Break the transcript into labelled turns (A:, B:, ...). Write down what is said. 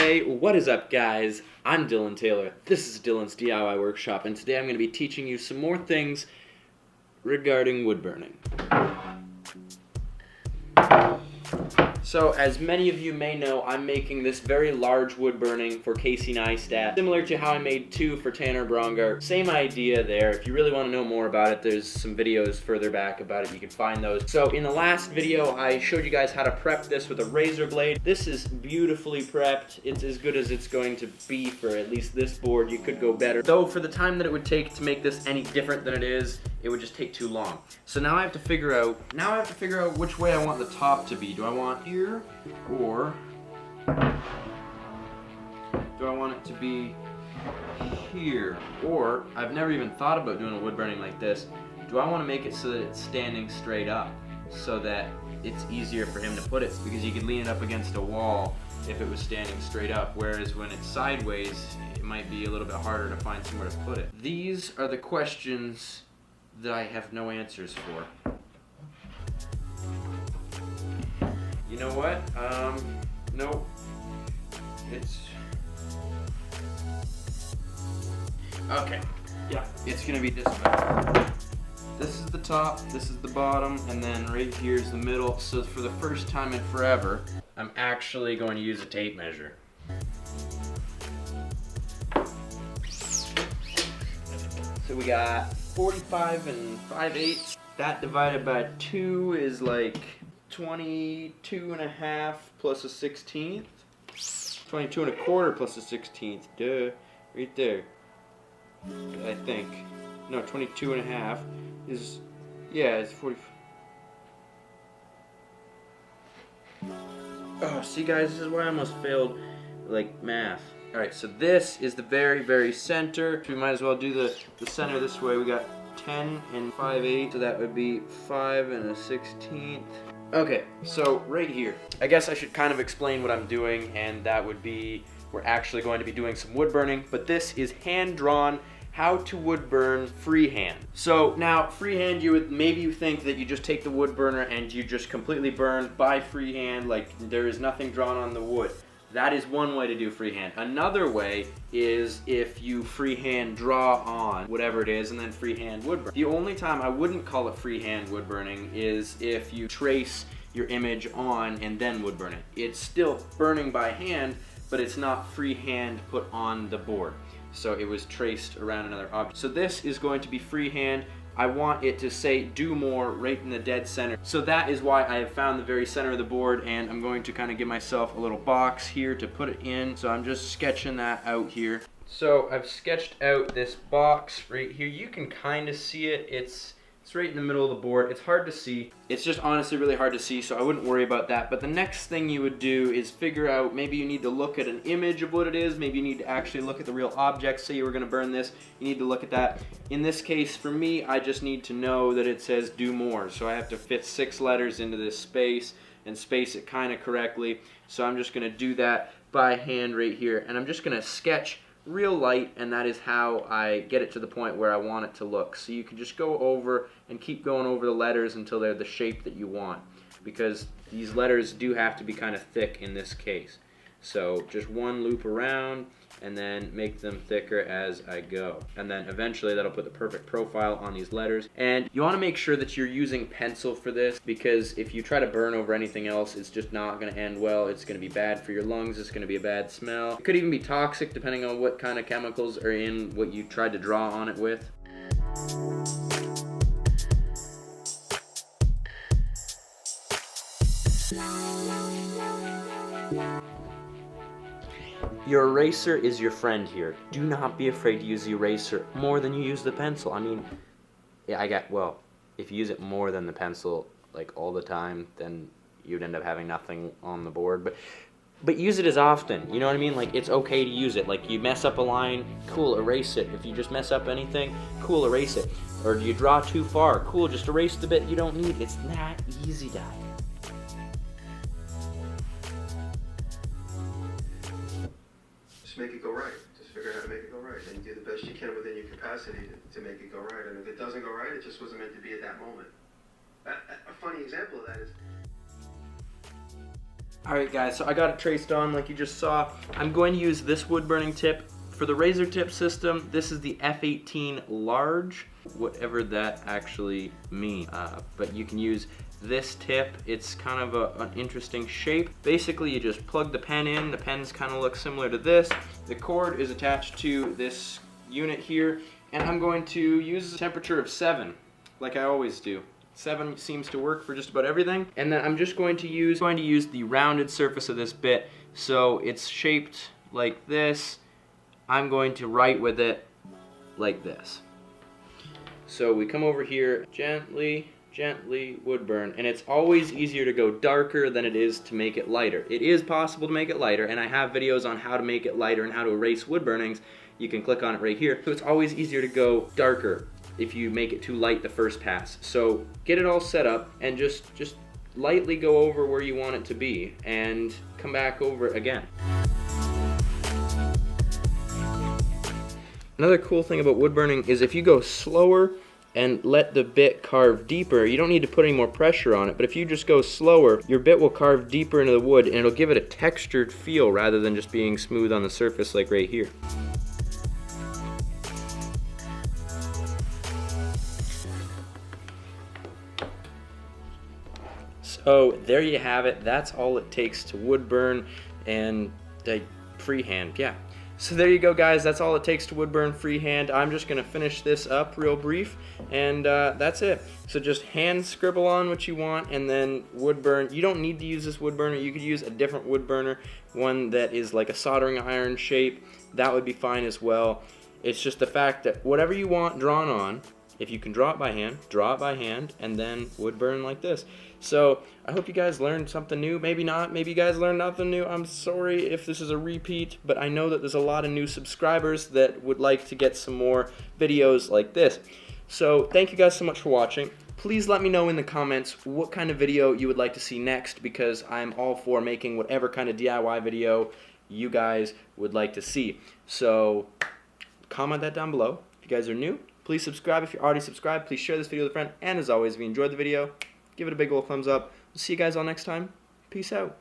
A: Hey, what is up guys? I'm Dylan Taylor. This is Dylan's DIY Workshop, and today I'm going to be teaching you some more things regarding wood burning. So, as many of you may know, I'm making this very large wood burning for Casey Neistat, similar to how I made two for Tanner Brongart. Same idea there. If you really want to know more about it, there's some videos further back about it. You can find those. So, in the last video, I showed you guys how to prep this with a razor blade. This is beautifully prepped. It's as good as it's going to be for at least this board. You could go better. Though, for the time that it would take to make this any different than it is, it would just take too long. So now I have to figure out which way I want the top to be. Do I want here, or do I want it to be here? Or, I've never even thought about doing a wood burning like this. Do I want to make it so that it's standing straight up, so that it's easier for him to put it? Because you could lean it up against a wall if it was standing straight up, whereas when it's sideways, it might be a little bit harder to find somewhere to put it. These are the questions that I have no answers for. You know what? Nope. Okay. Yeah, it's gonna be this way. This is the top, this is the bottom, and then right here is the middle. So for the first time in forever, I'm actually going to use a tape measure. So we got 45 and 5/8. That divided by 2 is like 22 and a half plus a 16th. 22 and a quarter plus a 16th. Duh. Right there. I think. No, 22 and a half is, yeah, it's 40. Oh, see guys, this is why I almost failed, like, math. Alright, so this is the very, very center. We might as well do the center this way. We got 10 and 5/8, so that would be 5 and a 16th. Okay, so right here, I guess I should kind of explain what I'm doing, and that would be, we're actually going to be doing some wood burning, but this is hand-drawn how to wood burn freehand. So now, freehand, maybe you think that you just take the wood burner and you just completely burn by freehand, like there is nothing drawn on the wood. That is one way to do freehand. Another way is if you freehand draw on whatever it is and then freehand wood burn. The only time I wouldn't call it freehand wood burning is if you trace your image on and then wood burn it. It's still burning by hand, but it's not freehand put on the board. So it was traced around another object. So this is going to be freehand. I want it to say do more right in the dead center. So that is why I have found the very center of the board, and I'm going to kind of give myself a little box here to put it in. So I'm just sketching that out here. So I've sketched out this box right here. You can kind of see it. It's right in the middle of the board. It's hard to see. It's just honestly really hard to see, so I wouldn't worry about that. But the next thing you would do is figure out, maybe you need to look at an image of what it is. Maybe you need to actually look at the real object. Say you were going to burn this. You need to look at that. In this case, for me, I just need to know that it says do more. So I have to fit 6 letters into this space and space it kind of correctly. So I'm just going to do that by hand right here. And I'm just going to sketch real light, and that is how I get it to the point where I want it to look. So you can just go over and keep going over the letters until they're the shape that you want, because these letters do have to be kind of thick in this case. So just one loop around and then make them thicker as I go. And then eventually that'll put the perfect profile on these letters. And you want to make sure that you're using pencil for this, because if you try to burn over anything else, it's just not going to end well. It's going to be bad for your lungs. It's going to be a bad smell. It could even be toxic depending on what kind of chemicals are in what you tried to draw on it with. Your eraser is your friend here. Do not be afraid to use the eraser more than you use the pencil. I mean, yeah, well, if you use it more than the pencil, like all the time, then you'd end up having nothing on the board. But use it as often, you know what I mean? Like, it's okay to use it. Like, you mess up a line, cool, erase it. If you just mess up anything, cool, erase it. Or you draw too far, cool, just erase the bit you don't need. It's that easy, guys.
B: Make it go right. Just figure out how to make it go right. And do the best you can within your capacity to make it go right. And if it doesn't go right, it just wasn't meant to be at that moment. A funny example of that is
A: Alright guys, so I got it traced on like you just saw. I'm going to use this wood burning tip. For the razor tip system, this is the F18 large, whatever that actually means. But you can use this tip. It's kind of an interesting shape. Basically, you just plug the pen in. The pens kind of look similar to this. The cord is attached to this unit here, and I'm going to use a temperature of 7, like I always do. 7 seems to work for just about everything. And then I'm just going to use the rounded surface of this bit. So it's shaped like this. I'm going to write with it like this. So we come over here, gently wood burn, and it's always easier to go darker than it is to make it lighter. It is possible to make it lighter, and I have videos on how to make it lighter and how to erase wood burnings. You can click on it right here. So it's always easier to go darker if you make it too light the first pass. So get it all set up and just lightly go over where you want it to be and come back over it again. Another cool thing about wood burning is if you go slower and let the bit carve deeper, you don't need to put any more pressure on it, but if you just go slower, your bit will carve deeper into the wood and it'll give it a textured feel rather than just being smooth on the surface like right here. So there you have it. That's all it takes to wood burn and freehand, yeah. So there you go guys, that's all it takes to wood burn freehand. I'm just gonna finish this up real brief and that's it. So just hand scribble on what you want and then wood burn. You don't need to use this wood burner, you could use a different wood burner, one that is like a soldering iron shape. That would be fine as well. It's just the fact that whatever you want drawn on, if you can draw it by hand, and then wood burn like this. So I hope you guys learned something new. Maybe not. Maybe you guys learned nothing new. I'm sorry if this is a repeat, but I know that there's a lot of new subscribers that would like to get some more videos like this. So thank you guys so much for watching. Please let me know in the comments what kind of video you would like to see next, because I'm all for making whatever kind of DIY video you guys would like to see. So comment that down below. If you guys are new, please subscribe. If you're already subscribed, please share this video with a friend. And as always, if you enjoyed the video, give it a big old thumbs up. We'll see you guys all next time. Peace out.